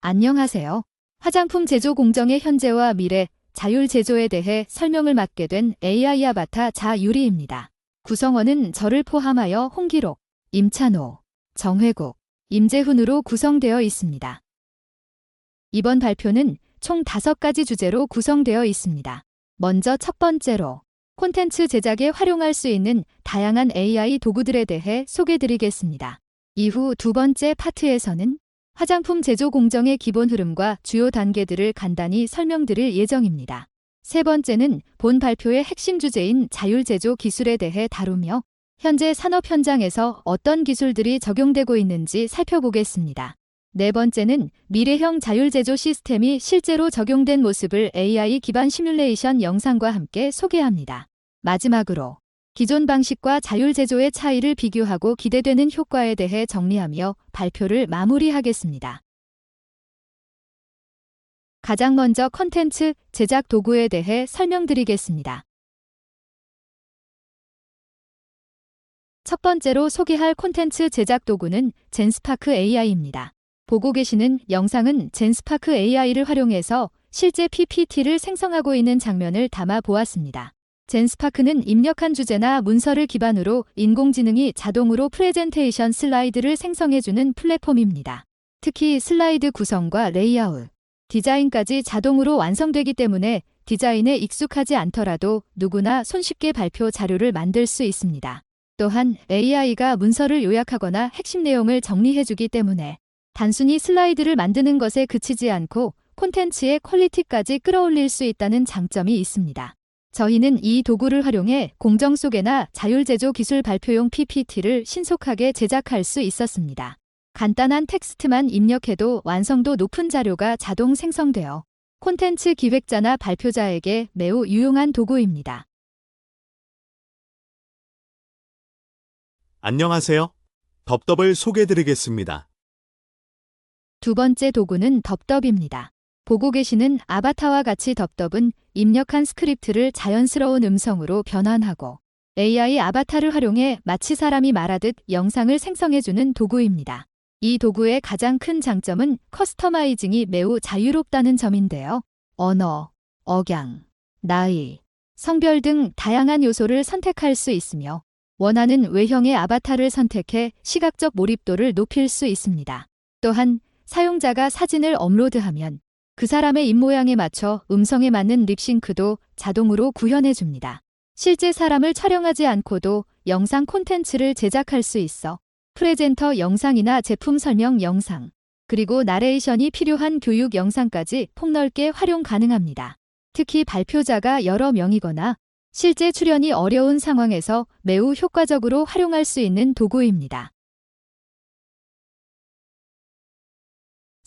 안녕하세요. 화장품 제조 공정의 현재와 미래, 자율 제조에 대해 설명을 맡게 된 AI 아바타 자유리입니다. 구성원은 저를 포함하여 홍기록, 임찬호, 정회국, 임재훈으로 구성되어 있습니다. 이번 발표는 총 5가지 주제로 구성되어 있습니다. 먼저 첫 번째로 콘텐츠 제작에 활용할 수 있는 다양한 AI 도구들에 대해 소개드리겠습니다. 이후 두 번째 파트에서는 화장품 제조 공정의 기본 흐름과 주요 단계들을 간단히 설명드릴 예정입니다. 세 번째는 본 발표의 핵심 주제인 자율 제조 기술에 대해 다루며 현재 산업 현장에서 어떤 기술들이 적용되고 있는지 살펴보겠습니다. 네 번째는 미래형 자율 제조 시스템이 실제로 적용된 모습을 AI 기반 시뮬레이션 영상과 함께 소개합니다. 마지막으로 기존 방식과 자율 제조의 차이를 비교하고 기대되는 효과에 대해 정리하며 발표를 마무리하겠습니다. 가장 먼저 콘텐츠 제작 도구에 대해 설명드리겠습니다. 첫 번째로 소개할 콘텐츠 제작 도구는 젠스파크 AI입니다. 보고 계시는 영상은 젠스파크 AI를 활용해서 실제 PPT를 생성하고 있는 장면을 담아 보았습니다. 젠스파크는 입력한 주제나 문서를 기반으로 인공지능이 자동으로 프레젠테이션 슬라이드를 생성해주는 플랫폼입니다. 특히 슬라이드 구성과 레이아웃, 디자인까지 자동으로 완성되기 때문에 디자인에 익숙하지 않더라도 누구나 손쉽게 발표 자료를 만들 수 있습니다. 또한 AI가 문서를 요약하거나 핵심 내용을 정리해주기 때문에 단순히 슬라이드를 만드는 것에 그치지 않고 콘텐츠의 퀄리티까지 끌어올릴 수 있다는 장점이 있습니다. 저희는 이 도구를 활용해 공정 소개나 자율 제조 기술 발표용 PPT를 신속하게 제작할 수 있었습니다. 간단한 텍스트만 입력해도 완성도 높은 자료가 자동 생성되어 콘텐츠 기획자나 발표자에게 매우 유용한 도구입니다. 안녕하세요. 덥덥을 소개해드리겠습니다. 두 번째 도구는 덥덥입니다. 보고 계시는 아바타와 같이 덥덥은 입력한 스크립트를 자연스러운 음성으로 변환하고 AI 아바타를 활용해 마치 사람이 말하듯 영상을 생성해주는 도구입니다. 이 도구의 가장 큰 장점은 커스터마이징이 매우 자유롭다는 점인데요. 언어, 억양, 나이, 성별 등 다양한 요소를 선택할 수 있으며 원하는 외형의 아바타를 선택해 시각적 몰입도를 높일 수 있습니다. 또한 사용자가 사진을 업로드하면 그 사람의 입모양에 맞춰 음성에 맞는 립싱크도 자동으로 구현해줍니다. 실제 사람을 촬영하지 않고도 영상 콘텐츠를 제작할 수 있어 프레젠터 영상이나 제품 설명 영상, 그리고 나레이션이 필요한 교육 영상까지 폭넓게 활용 가능합니다. 특히 발표자가 여러 명이거나 실제 출연이 어려운 상황에서 매우 효과적으로 활용할 수 있는 도구입니다.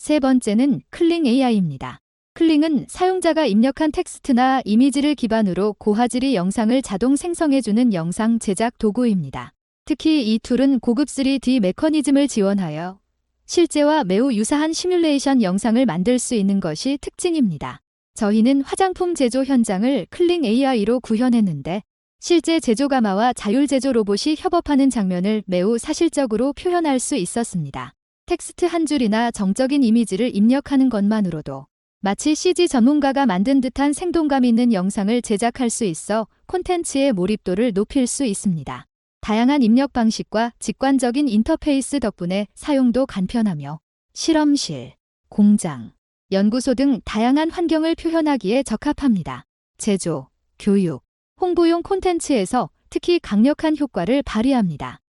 세 번째는 클링 AI입니다. 클링은 사용자가 입력한 텍스트나 이미지를 기반으로 고화질의 영상을 자동 생성해주는 영상 제작 도구입니다. 특히 이 툴은 고급 3D 메커니즘을 지원하여 실제와 매우 유사한 시뮬레이션 영상을 만들 수 있는 것이 특징입니다. 저희는 화장품 제조 현장을 클링 AI로 구현했는데 실제 제조 가마와 자율 제조 로봇이 협업하는 장면을 매우 사실적으로 표현할 수 있었습니다. 텍스트 한 줄이나 정적인 이미지를 입력하는 것만으로도 마치 CG 전문가가 만든 듯한 생동감 있는 영상을 제작할 수 있어 콘텐츠의 몰입도를 높일 수 있습니다. 다양한 입력 방식과 직관적인 인터페이스 덕분에 사용도 간편하며 실험실, 공장, 연구소 등 다양한 환경을 표현하기에 적합합니다. 제조, 교육, 홍보용 콘텐츠에서 특히 강력한 효과를 발휘합니다.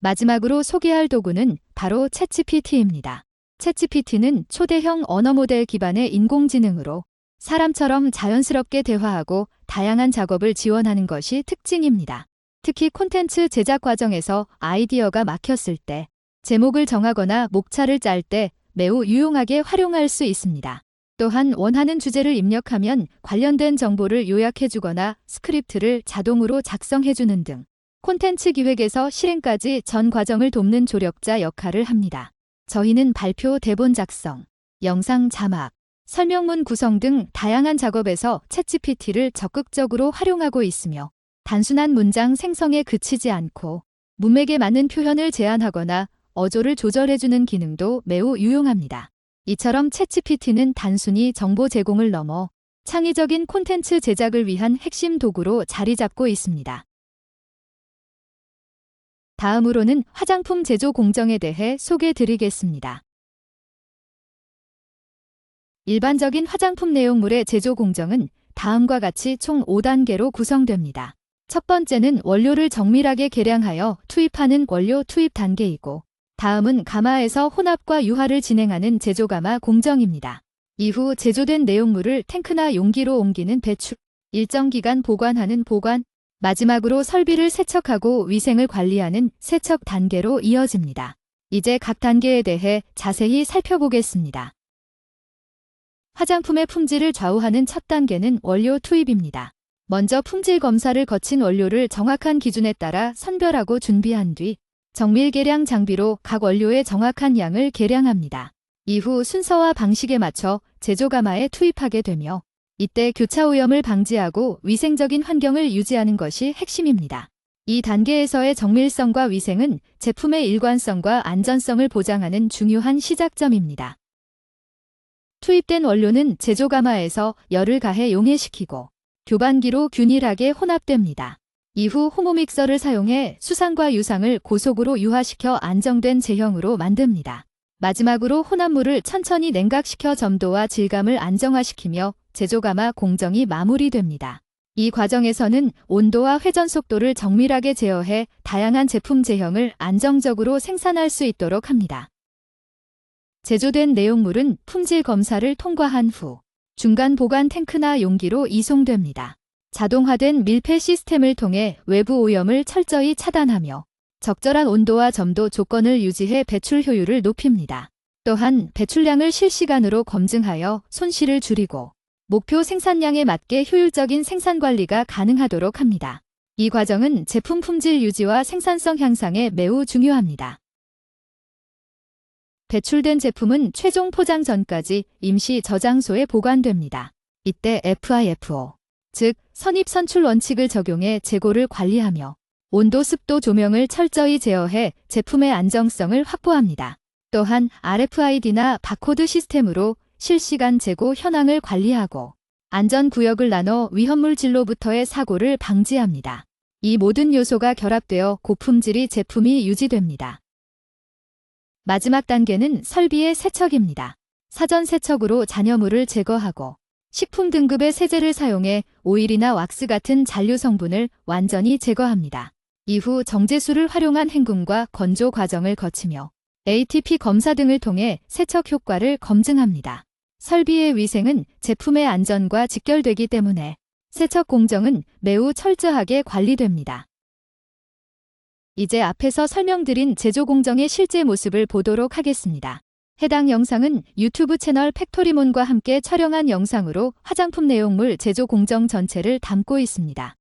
마지막으로 소개할 도구는 바로 챗GPT입니다. 챗GPT는 초대형 언어 모델 기반의 인공지능으로 사람처럼 자연스럽게 대화하고 다양한 작업을 지원하는 것이 특징입니다. 특히 콘텐츠 제작 과정에서 아이디어가 막혔을 때, 제목을 정하거나 목차를 짤 때 매우 유용하게 활용할 수 있습니다. 또한 원하는 주제를 입력하면 관련된 정보를 요약해주거나 스크립트를 자동으로 작성해주는 등 콘텐츠 기획에서 실행까지 전 과정을 돕는 조력자 역할을 합니다. 저희는 발표 대본 작성, 영상 자막, 설명문 구성 등 다양한 작업에서 챗GPT를 적극적으로 활용하고 있으며 단순한 문장 생성에 그치지 않고 문맥에 맞는 표현을 제안하거나 어조를 조절해주는 기능도 매우 유용합니다. 이처럼 챗GPT는 단순히 정보 제공을 넘어 창의적인 콘텐츠 제작을 위한 핵심 도구로 자리 잡고 있습니다. 다음으로는 화장품 제조 공정에 대해 소개드리겠습니다. 일반적인 화장품 내용물의 제조 공정은 다음과 같이 총 5단계로 구성됩니다. 첫 번째는 원료를 정밀하게 계량하여 투입하는 원료 투입 단계이고, 다음은 가마에서 혼합과 유화를 진행하는 제조 가마 공정입니다. 이후 제조된 내용물을 탱크나 용기로 옮기는 배출, 일정 기간 보관하는 보관, 마지막으로 설비를 세척하고 위생을 관리하는 세척 단계로 이어집니다. 이제 각 단계에 대해 자세히 살펴보겠습니다. 화장품의 품질을 좌우하는 첫 단계는 원료 투입입니다. 먼저 품질 검사를 거친 원료를 정확한 기준에 따라 선별하고 준비한 뒤 정밀 계량 장비로 각 원료의 정확한 양을 계량합니다. 이후 순서와 방식에 맞춰 제조 가마에 투입하게 되며, 이때 교차 오염을 방지하고 위생적인 환경을 유지하는 것이 핵심입니다. 이 단계에서의 정밀성과 위생은 제품의 일관성과 안전성을 보장하는 중요한 시작점입니다. 투입된 원료는 제조 가마에서 열을 가해 용해시키고 교반기로 균일하게 혼합됩니다. 이후 호모 믹서를 사용해 수상과 유상을 고속으로 유화시켜 안정된 제형으로 만듭니다. 마지막으로 혼합물을 천천히 냉각시켜 점도와 질감을 안정화시키며 제조가마 공정이 마무리됩니다. 이 과정에서는 온도와 회전 속도를 정밀하게 제어해 다양한 제품 제형을 안정적으로 생산할 수 있도록 합니다. 제조된 내용물은 품질 검사를 통과한 후 중간 보관 탱크나 용기로 이송됩니다. 자동화된 밀폐 시스템을 통해 외부 오염을 철저히 차단하며 적절한 온도와 점도 조건을 유지해 배출 효율을 높입니다. 또한 배출량을 실시간으로 검증하여 손실을 줄이고 목표 생산량에 맞게 효율적인 생산 관리가 가능하도록 합니다. 이 과정은 제품 품질 유지와 생산성 향상에 매우 중요합니다. 배출된 제품은 최종 포장 전까지 임시 저장소에 보관됩니다. 이때 FIFO, 즉 선입 선출 원칙을 적용해 재고를 관리하며 온도, 습도, 조명을 철저히 제어해 제품의 안정성을 확보합니다. 또한 RFID나 바코드 시스템으로 실시간 재고 현황을 관리하고 안전구역을 나눠 위험물질로부터의 사고를 방지합니다. 이 모든 요소가 결합되어 고품질의 제품이 유지됩니다. 마지막 단계는 설비의 세척입니다. 사전 세척으로 잔여물을 제거하고 식품 등급의 세제를 사용해 오일이나 왁스 같은 잔류 성분을 완전히 제거합니다. 이후 정제수를 활용한 헹굼과 건조 과정을 거치며 ATP 검사 등을 통해 세척 효과를 검증합니다. 설비의 위생은 제품의 안전과 직결되기 때문에 세척 공정은 매우 철저하게 관리됩니다. 이제 앞에서 설명드린 제조 공정의 실제 모습을 보도록 하겠습니다. 해당 영상은 유튜브 채널 팩토리몬과 함께 촬영한 영상으로 화장품 내용물 제조 공정 전체를 담고 있습니다.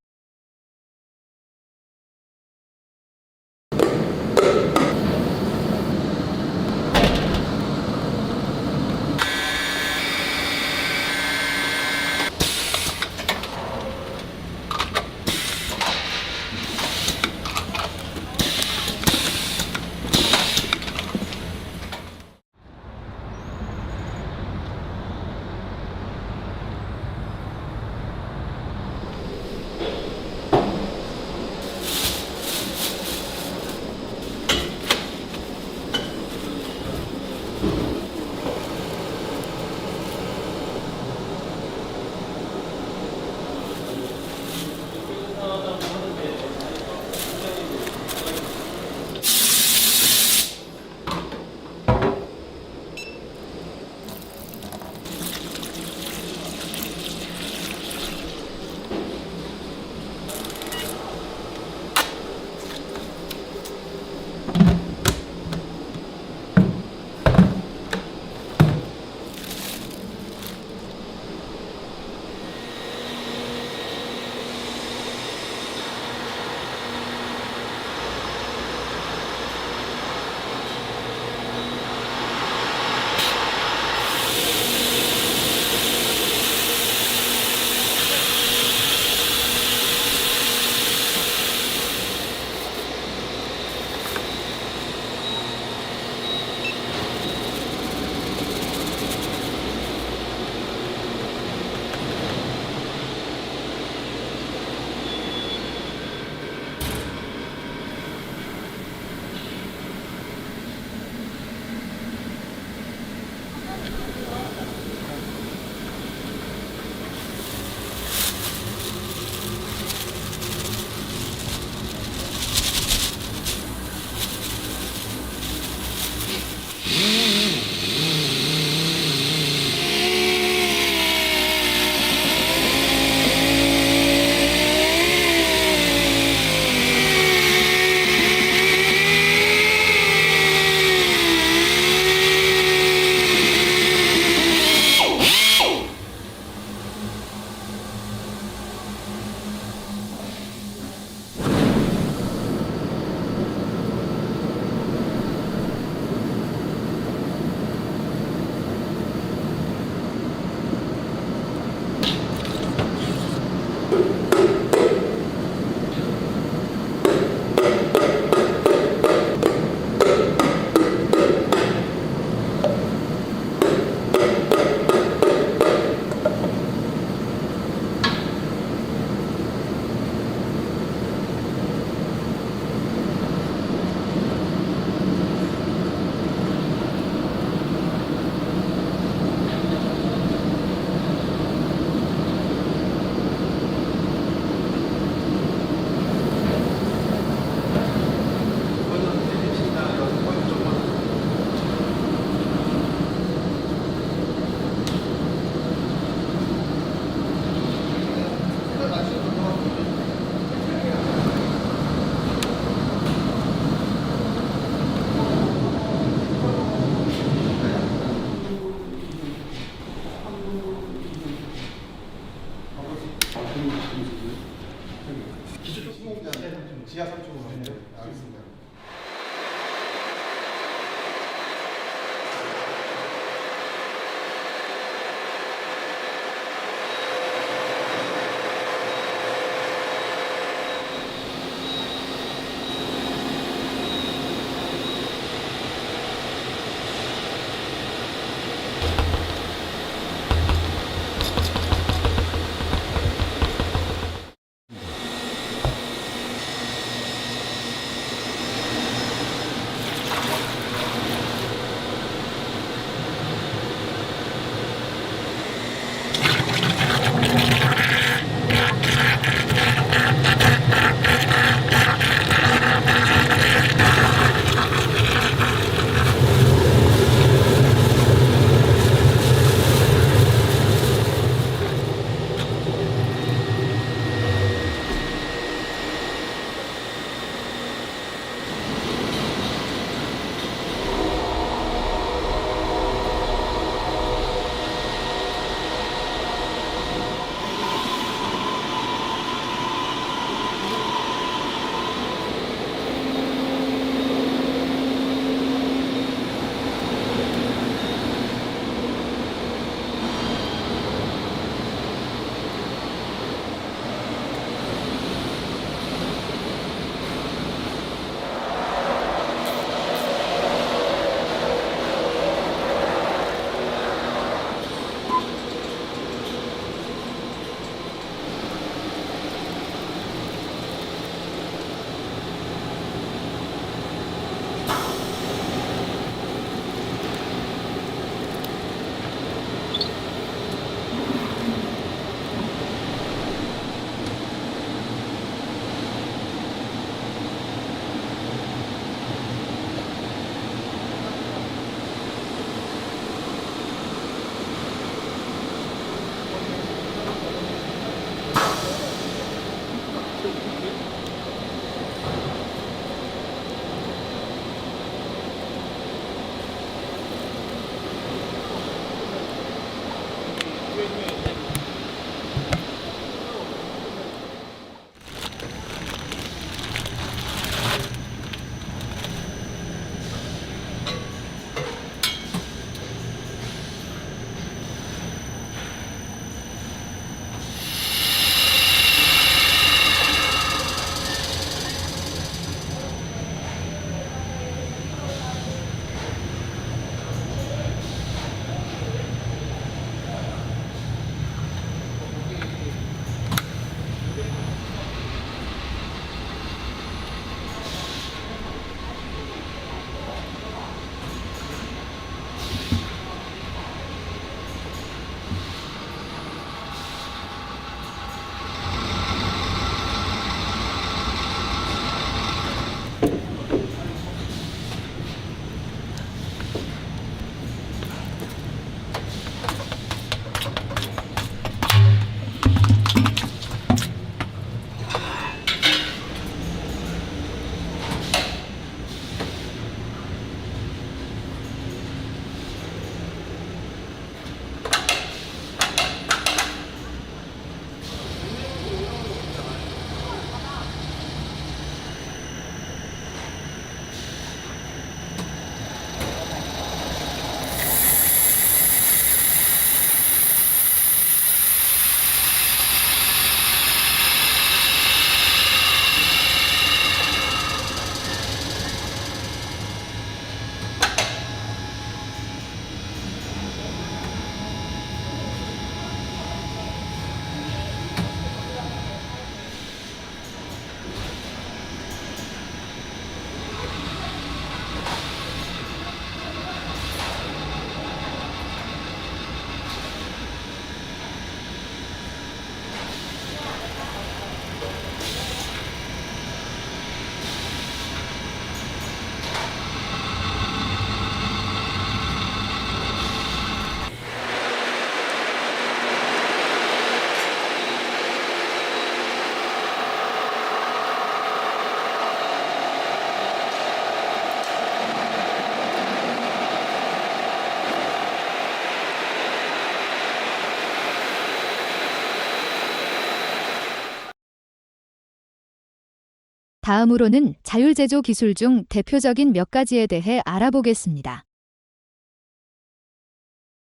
다음으로는 자율제조 기술 중 대표적인 몇 가지에 대해 알아보겠습니다.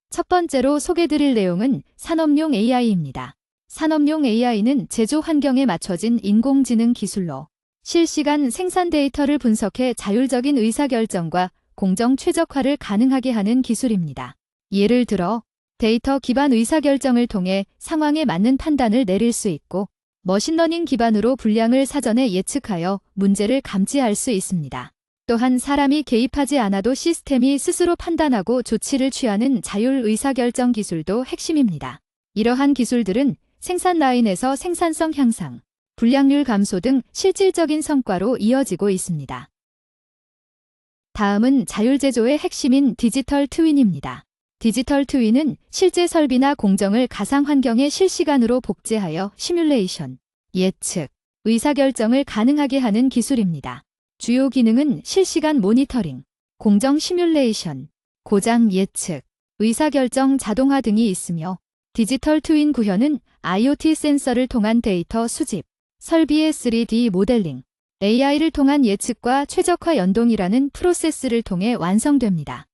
첫 번째로 소개드릴 내용은 산업용 AI입니다. 산업용 AI는 제조 환경에 맞춰진 인공지능 기술로 실시간 생산 데이터를 분석해 자율적인 의사결정과 공정 최적화를 가능하게 하는 기술입니다. 예를 들어 데이터 기반 의사결정을 통해 상황에 맞는 판단을 내릴 수 있고 머신러닝 기반으로 분량을 사전에 예측하여 문제를 감지할 수 있습니다. 또한 사람이 개입하지 않아도 시스템이 스스로 판단하고 조치를 취하는 자율 의사결정 기술도 핵심입니다. 이러한 기술들은 생산 라인에서 생산성 향상, 불량률 감소 등 실질적인 성과로 이어지고 있습니다. 다음은 자율제조의 핵심인 디지털 트윈입니다. 디지털 트윈은 실제 설비나 공정을 가상 환경에 실시간으로 복제하여 시뮬레이션, 예측, 의사결정을 가능하게 하는 기술입니다. 주요 기능은 실시간 모니터링, 공정 시뮬레이션, 고장 예측, 의사결정 자동화 등이 있으며 디지털 트윈 구현은 IoT 센서를 통한 데이터 수집, 설비의 3D 모델링, AI를 통한 예측과 최적화 연동이라는 프로세스를 통해 완성됩니다.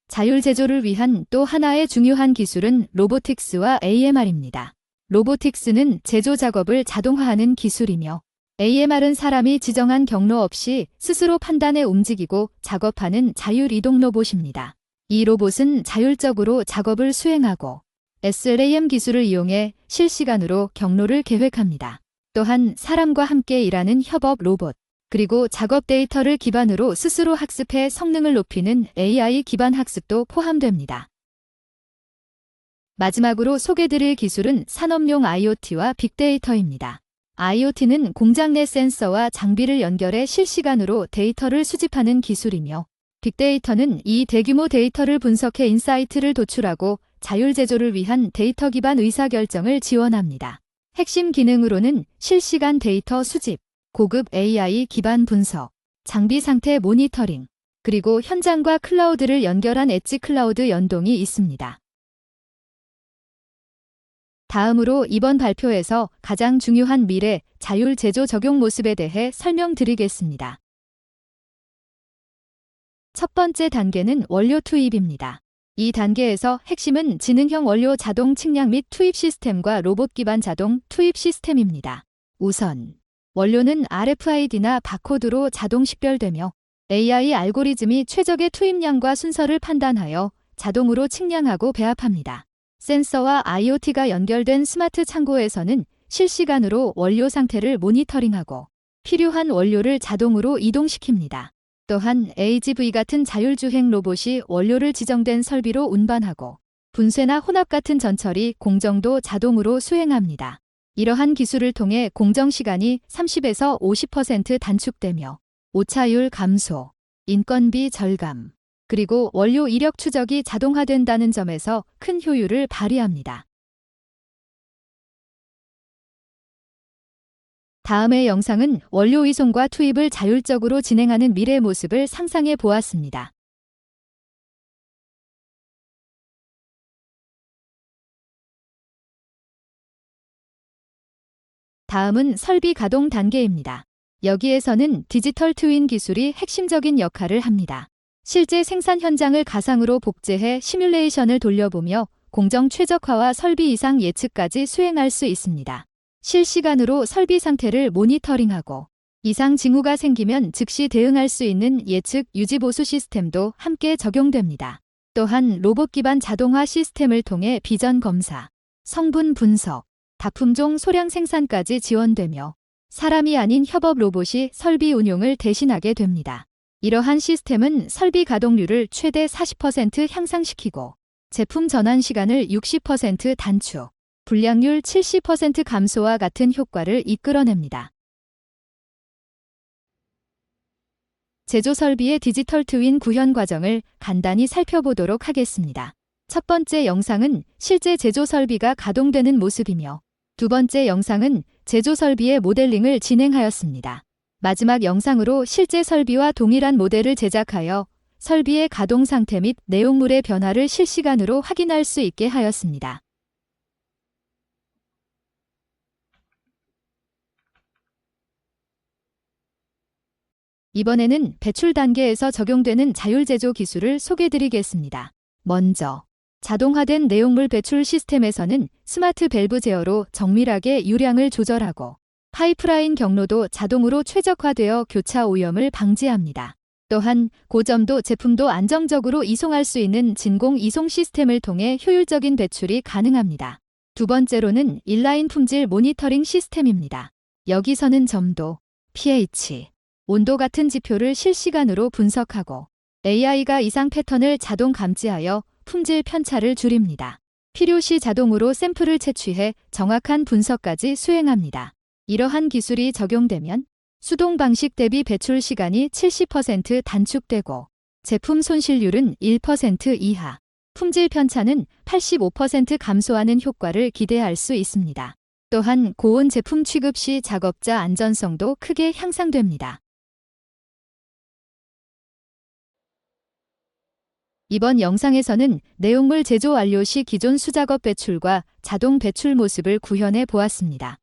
자율 제조를 위한 또 하나의 중요한 기술은 로보틱스와 AMR입니다. 로보틱스는 제조 작업을 자동화하는 기술이며 AMR은 사람이 지정한 경로 없이 스스로 판단해 움직이고 작업하는 자율 이동 로봇입니다. 이 로봇은 자율적으로 작업을 수행하고 SLAM 기술을 이용해 실시간으로 경로를 계획합니다. 또한 사람과 함께 일하는 협업 로봇, 그리고 작업 데이터를 기반으로 스스로 학습해 성능을 높이는 AI 기반 학습도 포함됩니다. 마지막으로 소개드릴 기술은 산업용 IoT와 빅데이터입니다. IoT는 공장 내 센서와 장비를 연결해 실시간으로 데이터를 수집하는 기술이며 빅데이터는 이 대규모 데이터를 분석해 인사이트를 도출하고 자율 제조를 위한 데이터 기반 의사결정을 지원합니다. 핵심 기능으로는 실시간 데이터 수집, 고급 AI 기반 분석, 장비 상태 모니터링, 그리고 현장과 클라우드를 연결한 엣지 클라우드 연동이 있습니다. 다음으로 이번 발표에서 가장 중요한 미래 자율 제조 적용 모습에 대해 설명드리겠습니다. 첫 번째 단계는 원료 투입입니다. 이 단계에서 핵심은 지능형 원료 자동 측량 및 투입 시스템과 로봇 기반 자동 투입 시스템입니다. 우선 원료는 RFID나 바코드로 자동 식별되며 AI 알고리즘이 최적의 투입량과 순서를 판단하여 자동으로 측량하고 배합합니다. 센서와 IoT가 연결된 스마트 창고에서는 실시간으로 원료 상태를 모니터링하고 필요한 원료를 자동으로 이동시킵니다. 또한 AGV 같은 자율주행 로봇이 원료를 지정된 설비로 운반하고 분쇄나 혼합 같은 전처리 공정도 자동으로 수행합니다. 이러한 기술을 통해 공정 시간이 30에서 50% 단축되며 오차율 감소, 인건비 절감, 그리고 원료 이력 추적이 자동화된다는 점에서 큰 효율을 발휘합니다. 다음의 영상은 원료 이송과 투입을 자율적으로 진행하는 미래 모습을 상상해 보았습니다. 다음은 설비 가동 단계입니다. 여기에서는 디지털 트윈 기술이 핵심적인 역할을 합니다. 실제 생산 현장을 가상으로 복제해 시뮬레이션을 돌려보며 공정 최적화와 설비 이상 예측까지 수행할 수 있습니다. 실시간으로 설비 상태를 모니터링하고 이상 징후가 생기면 즉시 대응할 수 있는 예측 유지 보수 시스템도 함께 적용됩니다. 또한 로봇 기반 자동화 시스템을 통해 비전 검사, 성분 분석, 다품종 소량 생산까지 지원되며 사람이 아닌 협업 로봇이 설비 운용을 대신하게 됩니다. 이러한 시스템은 설비 가동률을 최대 40% 향상시키고 제품 전환 시간을 60% 단축, 불량률 70% 감소와 같은 효과를 이끌어냅니다. 제조 설비의 디지털 트윈 구현 과정을 간단히 살펴보도록 하겠습니다. 첫 번째 영상은 실제 제조 설비가 가동되는 모습이며 두 번째 영상은 제조 설비의 모델링을 진행하였습니다. 마지막 영상으로 실제 설비와 동일한 모델을 제작하여 설비의 가동 상태 및 내용물의 변화를 실시간으로 확인할 수 있게 하였습니다. 이번에는 배출 단계에서 적용되는 자율 제조 기술을 소개드리겠습니다. 먼저 자동화된 내용물 배출 시스템에서는 스마트 밸브 제어로 정밀하게 유량을 조절하고 파이프라인 경로도 자동으로 최적화되어 교차 오염을 방지합니다. 또한 고점도 제품도 안정적으로 이송할 수 있는 진공 이송 시스템을 통해 효율적인 배출이 가능합니다. 두 번째로는 인라인 품질 모니터링 시스템입니다. 여기서는 점도, pH, 온도 같은 지표를 실시간으로 분석하고 AI가 이상 패턴을 자동 감지하여 품질 편차를 줄입니다. 필요시 자동으로 샘플을 채취해 정확한 분석까지 수행합니다. 이러한 기술이 적용되면 수동 방식 대비 배출 시간이 70% 단축되고 제품 손실률은 1% 이하, 품질 편차는 85% 감소하는 효과를 기대할 수 있습니다. 또한 고온 제품 취급 시 작업자 안전성도 크게 향상됩니다. 이번 영상에서는 내용물 제조 완료 시 기존 수작업 배출과 자동 배출 모습을 구현해 보았습니다.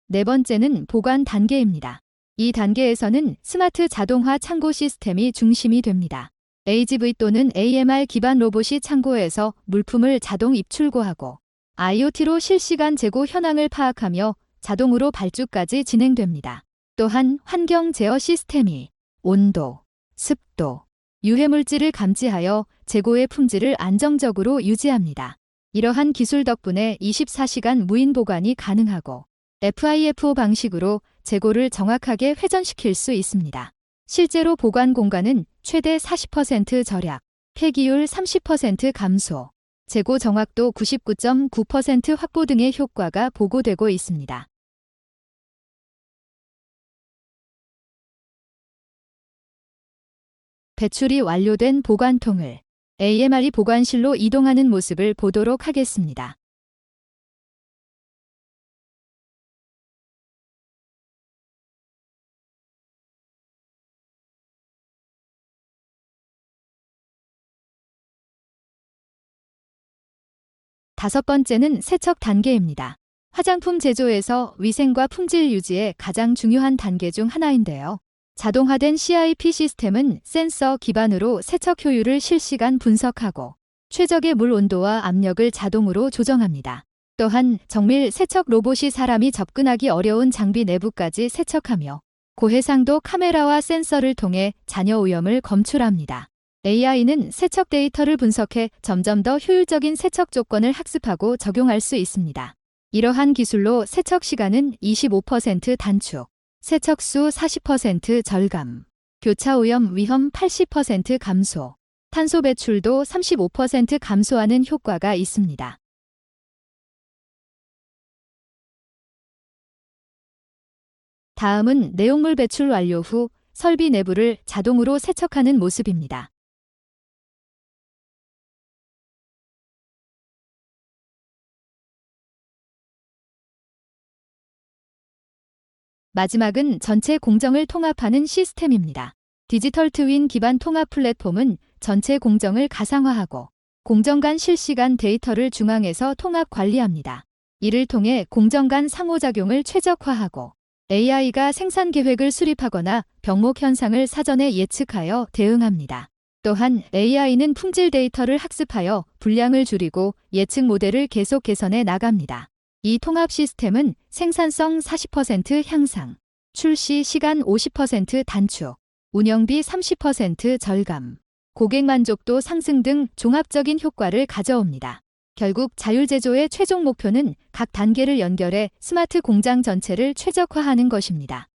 네 번째는 보관 단계입니다. 이 단계에서는 스마트 자동화 창고 시스템이 중심이 됩니다. AGV 또는 AMR 기반 로봇이 창고에서 물품을 자동 입출고하고 IoT로 실시간 재고 현황을 파악하며 자동으로 발주까지 진행됩니다. 또한 환경 제어 시스템이 온도, 습도, 유해물질을 감지하여 재고의 품질을 안정적으로 유지합니다. 이러한 기술 덕분에 24시간 무인 보관이 가능하고 FIFO 방식으로 재고를 정확하게 회전시킬 수 있습니다. 실제로 보관 공간은 최대 40% 절약, 폐기율 30% 감소, 재고 정확도 99.9% 확보 등의 효과가 보고되고 있습니다. 배출이 완료된 보관통을 AMR이 보관실로 이동하는 모습을 보도록 하겠습니다. 다섯 번째는 세척 단계입니다. 화장품 제조에서 위생과 품질 유지의 가장 중요한 단계 중 하나인데요. 자동화된 CIP 시스템은 센서 기반으로 세척 효율을 실시간 분석하고 최적의 물 온도와 압력을 자동으로 조정합니다. 또한 정밀 세척 로봇이 사람이 접근하기 어려운 장비 내부까지 세척하며 고해상도 카메라와 센서를 통해 잔여 오염을 검출합니다. AI는 세척 데이터를 분석해 점점 더 효율적인 세척 조건을 학습하고 적용할 수 있습니다. 이러한 기술로 세척 시간은 25% 단축, 세척수 40% 절감, 교차 오염 위험 80% 감소, 탄소 배출도 35% 감소하는 효과가 있습니다. 다음은 내용물 배출 완료 후 설비 내부를 자동으로 세척하는 모습입니다. 마지막은 전체 공정을 통합하는 시스템입니다. 디지털 트윈 기반 통합 플랫폼은 전체 공정을 가상화하고 공정 간 실시간 데이터를 중앙에서 통합 관리합니다. 이를 통해 공정 간 상호작용을 최적화하고 AI가 생산 계획을 수립하거나 병목 현상을 사전에 예측하여 대응합니다. 또한 AI는 품질 데이터를 학습하여 분량을 줄이고 예측 모델을 계속 개선해 나갑니다. 이 통합 시스템은 생산성 40% 향상, 출시 시간 50% 단축, 운영비 30% 절감, 고객 만족도 상승 등 종합적인 효과를 가져옵니다. 결국 자율제조의 최종 목표는 각 단계를 연결해 스마트 공장 전체를 최적화하는 것입니다.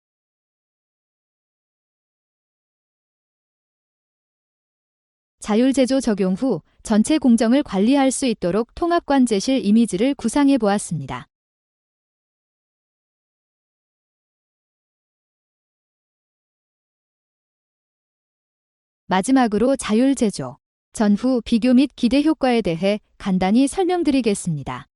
자율제조 적용 후 전체 공정을 관리할 수 있도록 통합관제실 이미지를 구상해 보았습니다. 마지막으로 자율제조, 전후 비교 및 기대 효과에 대해 간단히 설명드리겠습니다.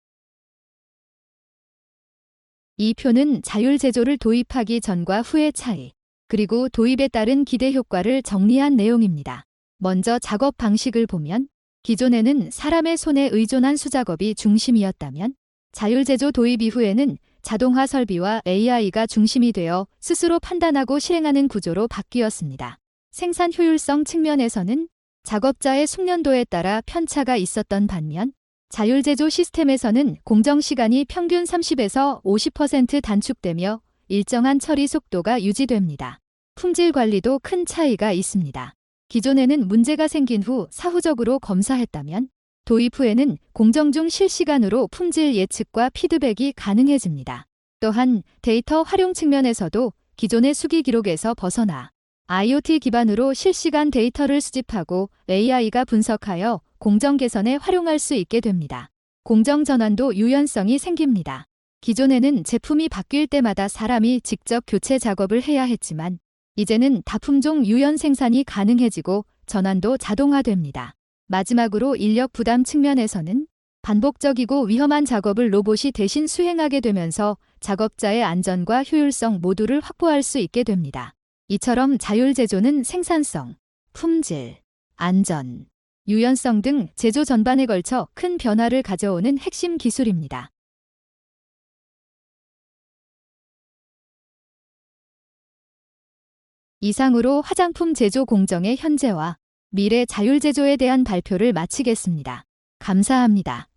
이 표는 자율제조를 도입하기 전과 후의 차이, 그리고 도입에 따른 기대 효과를 정리한 내용입니다. 먼저 작업 방식을 보면 기존에는 사람의 손에 의존한 수작업이 중심이었다면 자율제조 도입 이후에는 자동화 설비와 AI가 중심이 되어 스스로 판단하고 실행하는 구조로 바뀌었습니다. 생산 효율성 측면에서는 작업자의 숙련도에 따라 편차가 있었던 반면 자율제조 시스템에서는 공정 시간이 평균 30에서 50% 단축되며 일정한 처리 속도가 유지됩니다. 품질 관리도 큰 차이가 있습니다. 기존에는 문제가 생긴 후 사후적으로 검사했다면 도입 후에는 공정 중 실시간으로 품질 예측과 피드백이 가능해집니다. 또한 데이터 활용 측면에서도 기존의 수기 기록에서 벗어나 IoT 기반으로 실시간 데이터를 수집하고 AI가 분석하여 공정 개선에 활용할 수 있게 됩니다. 공정 전환도 유연성이 생깁니다. 기존에는 제품이 바뀔 때마다 사람이 직접 교체 작업을 해야 했지만 이제는 다품종 유연 생산이 가능해지고 전환도 자동화됩니다. 마지막으로 인력 부담 측면에서는 반복적이고 위험한 작업을 로봇이 대신 수행하게 되면서 작업자의 안전과 효율성 모두를 확보할 수 있게 됩니다. 이처럼 자율 제조는 생산성, 품질, 안전, 유연성 등 제조 전반에 걸쳐 큰 변화를 가져오는 핵심 기술입니다. 이상으로 화장품 제조 공정의 현재와 미래 자율 제조에 대한 발표를 마치겠습니다. 감사합니다.